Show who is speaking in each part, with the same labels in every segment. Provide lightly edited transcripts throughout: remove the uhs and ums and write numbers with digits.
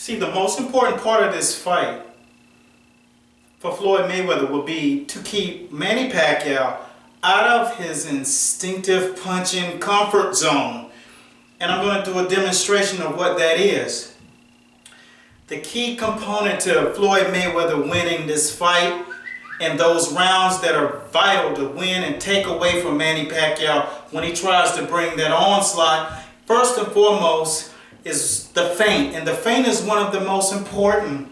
Speaker 1: See, the most important part of this fight for Floyd Mayweather will be to keep Manny Pacquiao out of his instinctive punching comfort zone. And I'm going to do a demonstration of what that is. The key component to Floyd Mayweather winning this fight and those rounds that are vital to win and take away from Manny Pacquiao when he tries to bring that onslaught, first and foremost, is the feint. And the feint is one of the most important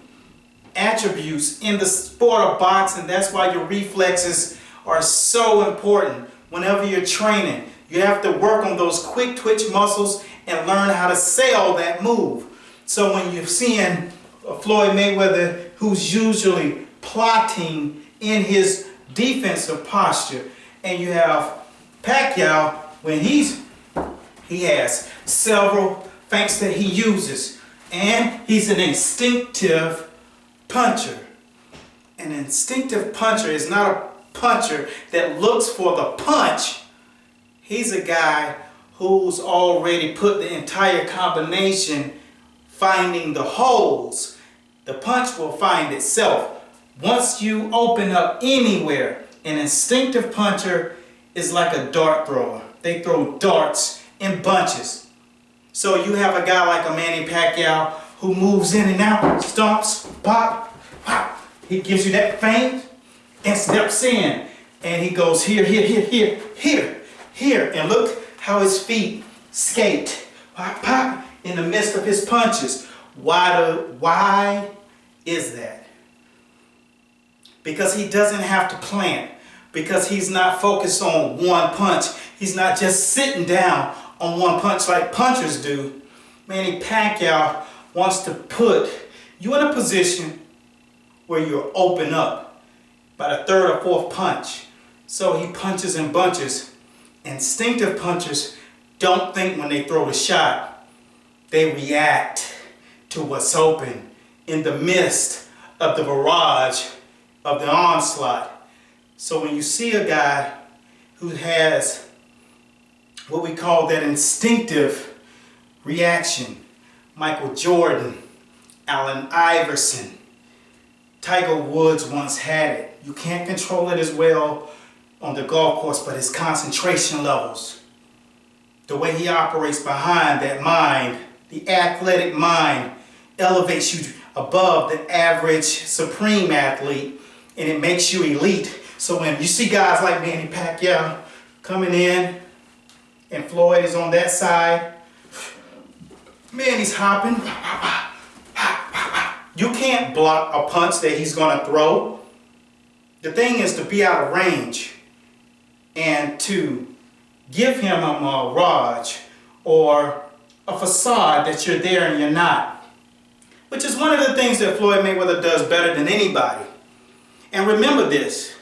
Speaker 1: attributes in the sport of boxing. That's why your reflexes are so important whenever you're training. You have to work on those quick twitch muscles and learn how to sell that move. So when you're seeing Floyd Mayweather, who's usually plotting in his defensive posture, and you have Pacquiao when he has several feints that he uses, and he's an instinctive puncher. An instinctive puncher is not a puncher that looks for the punch. He's a guy who's already put the entire combination finding the holes. The punch will find itself. Once you open up anywhere, an instinctive puncher is like a dart thrower. They throw darts in bunches. So you have a guy like a Manny Pacquiao who moves in and out, stomps, pop, pop. He gives you that feint and steps in. And he goes here, here, here, here, here, here. And look how his feet skate, pop, pop, in the midst of his punches. Why is that? Because he doesn't have to plant. Because he's not focused on one punch. He's not just sitting down on one punch like punchers do. Manny Pacquiao wants to put you in a position where you're open up by the third or fourth punch. So he punches in bunches. Instinctive punchers don't think when they throw the shot. They react to what's open in the midst of the barrage of the onslaught. So when you see a guy who has what we call that instinctive reaction, Michael Jordan, Allen Iverson, Tiger Woods once had it. You can't control it as well on the golf course, but his concentration levels, the way he operates behind that mind, the athletic mind, elevates you above the average supreme athlete, and it makes you elite. So when you see guys like Manny Pacquiao coming in and Floyd is on that side, man, he's hopping. You can't block a punch that he's going to throw. The thing is to be out of range and to give him a mirage or a facade that you're there and you're not, which is one of the things that Floyd Mayweather does better than anybody. And remember this,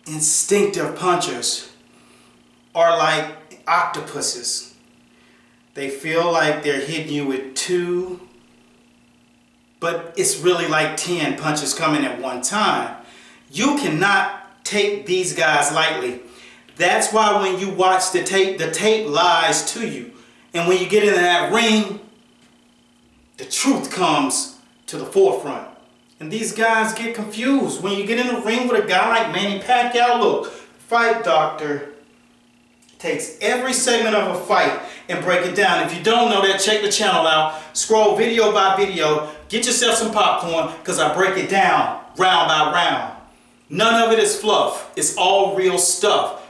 Speaker 1: instinctive punchers are like octopuses. They feel like they're hitting you with 2, but it's really like 10 punches coming at one time. You cannot take these guys lightly. That's why when you watch the tape lies to you. And when you get in that ring, the truth comes to the forefront. And these guys get confused. When you get in the ring with a guy like Manny Pacquiao, look, Fight Doctor takes every segment of a fight and break it down. If you don't know that, check the channel out. Scroll video by video. Get yourself some popcorn because I break it down round by round. None of it is fluff. It's all real stuff.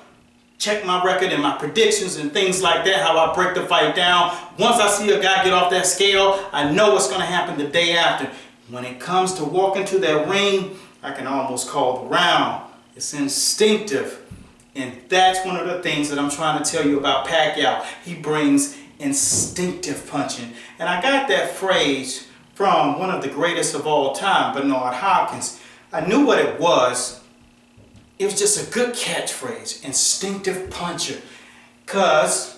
Speaker 1: Check my record and my predictions and things like that, how I break the fight down. Once I see a guy get off that scale, I know what's going to happen the day after. When it comes to walking to that ring, I can almost call the round. It's instinctive. And that's one of the things that I'm trying to tell you about Pacquiao. He brings instinctive punching. And I got that phrase from one of the greatest of all time, Bernard Hopkins. I knew what it was. It was just a good catchphrase, instinctive puncher. Because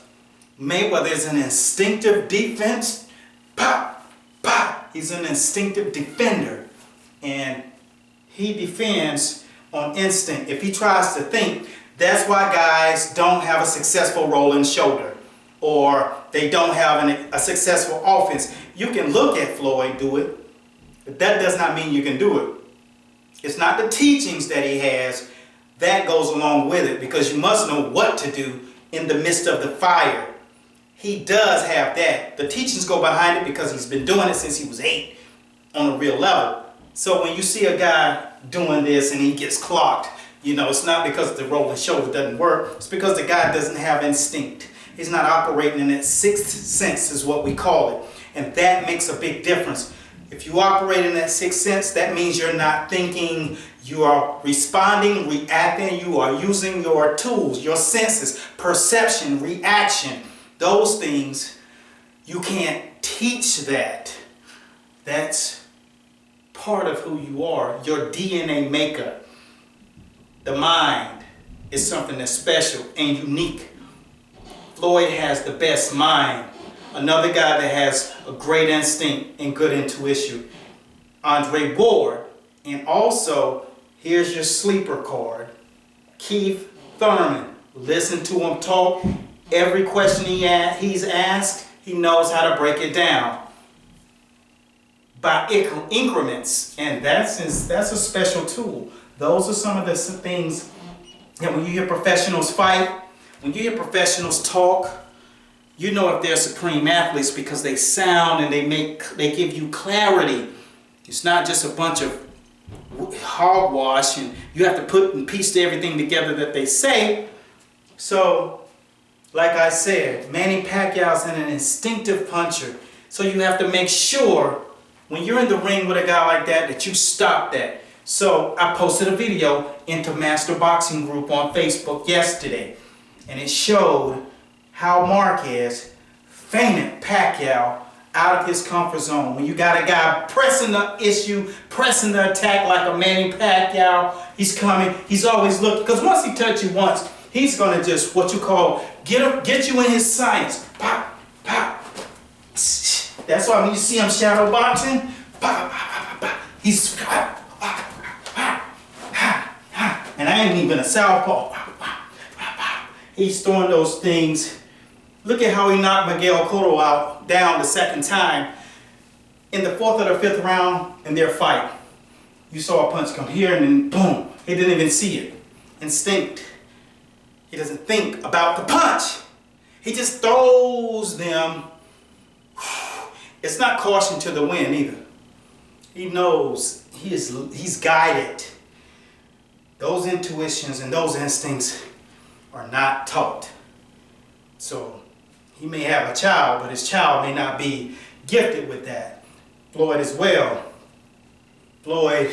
Speaker 1: Mayweather is an instinctive defense. Pop, pop. He's an instinctive defender. And he defends on instinct. If he tries to think, that's why guys don't have a successful rolling shoulder. Or they don't have a successful offense. You can look at Floyd do it, but that does not mean you can do it. It's not the teachings that he has that goes along with it, because you must know what to do in the midst of the fire. He does have that. The teachings go behind it because he's been doing it since he was 8 on a real level. So when you see a guy doing this and he gets clocked, you know, it's not because the rolling shoulder doesn't work. It's because the guy doesn't have instinct. He's not operating in that sixth sense is what we call it. And that makes a big difference. If you operate in that sixth sense, that means you're not thinking, you are responding, reacting, you are using your tools, your senses, perception, reaction. Those things, you can't teach that. That's part of who you are, your DNA makeup. The mind is something that's special and unique. Floyd has the best mind. Another guy that has a great instinct and good intuition, Andre Ward. And also, here's your sleeper card, Keith Thurman. Listen to him talk. Every question he's asked, he knows how to break it down by increments. And that's a special tool. Those are some of the things that when you hear professionals fight, when you hear professionals talk, you know if they're supreme athletes because they sound and they give you clarity. It's not just a bunch of hogwash and you have to put and piece everything together that they say. So, like I said, Manny Pacquiao's an instinctive puncher. So you have to make sure when you're in the ring with a guy like that, that you stop that. So I posted a video into Master Boxing Group on Facebook yesterday, and it showed how Marquez fainted Pacquiao out of his comfort zone. When you got a guy pressing the issue, pressing the attack like a Manny Pacquiao, he's coming, he's always looking, because once he touches you once, he's going to just, what you call, get you in his sights. Pop, pop. That's why when you see him shadow boxing, pop, pop, pop, pop, he's pop, pop, pop, pop, pop. And I ain't even a southpaw. Pop, pop, pop, pop. He's throwing those things. Look at how he knocked Miguel Cotto out down the second time in the 4th or the 5th round in their fight. You saw a punch come here and then boom. He didn't even see it. Instinct. He doesn't think about the punch. He just throws them. It's not caution to the wind either. He knows he's guided. Those intuitions and those instincts are not taught. So he may have a child, but his child may not be gifted with that. Floyd as well. Floyd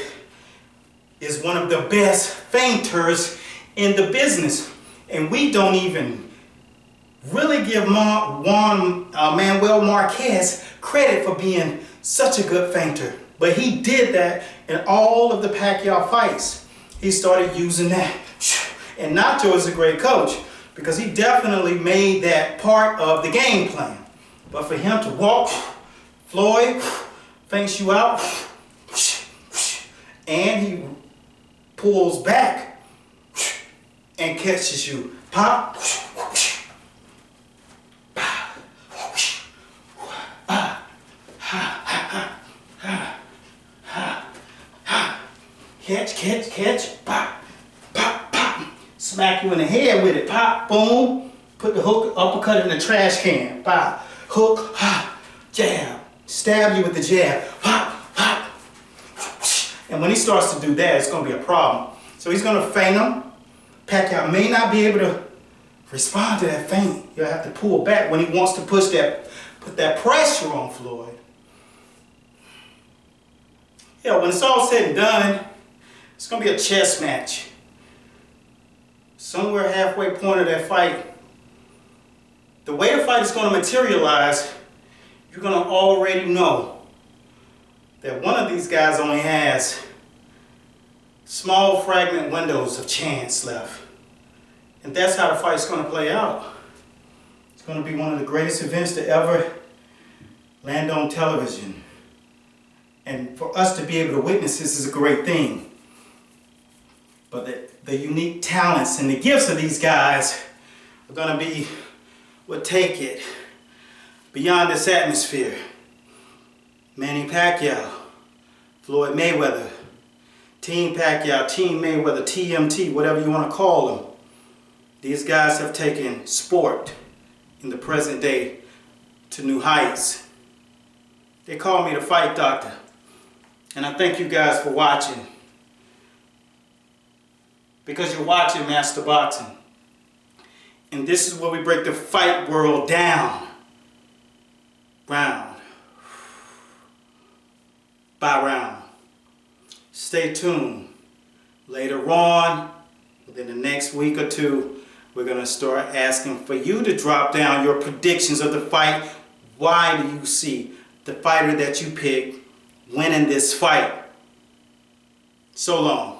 Speaker 1: is one of the best feinters in the business. And we don't even really give Manuel Marquez credit for being such a good feinter. But he did that in all of the Pacquiao fights. He started using that. And Nacho is a great coach because he definitely made that part of the game plan. But for him to walk, Floyd feints you out, and he pulls back and catches you. Pop. Catch, pop, pop, pop. Smack you in the head with it, pop, boom. Put the hook, uppercut in the trash can, pop, hook, jab. Stab you with the jab, pop, pop. And when he starts to do that, it's going to be a problem. So he's going to feint him. Pacquiao may not be able to respond to that feint. You'll have to pull back when he wants to put that pressure on Floyd. Yeah, when it's all said and done, it's going to be a chess match. Somewhere halfway point of that fight, the way the fight is going to materialize, you're going to already know that one of these guys only has small fragment windows of chance left. And that's how the fight's going to play out. It's going to be one of the greatest events to ever land on television. And for us to be able to witness this is a great thing. But the unique talents and the gifts of these guys are going to be what take it beyond this atmosphere. Manny Pacquiao, Floyd Mayweather, Team Pacquiao, Team Mayweather, TMT, whatever you want to call them. These guys have taken sport in the present day to new heights. They call me the Fight Doctor. And I thank you guys for watching. Because you're watching Master Boxing. And this is where we break the fight world down. Round by round. Stay tuned. Later on, within the next week or two, we're going to start asking for you to drop down your predictions of the fight. Why do you see the fighter that you pick winning this fight? So long.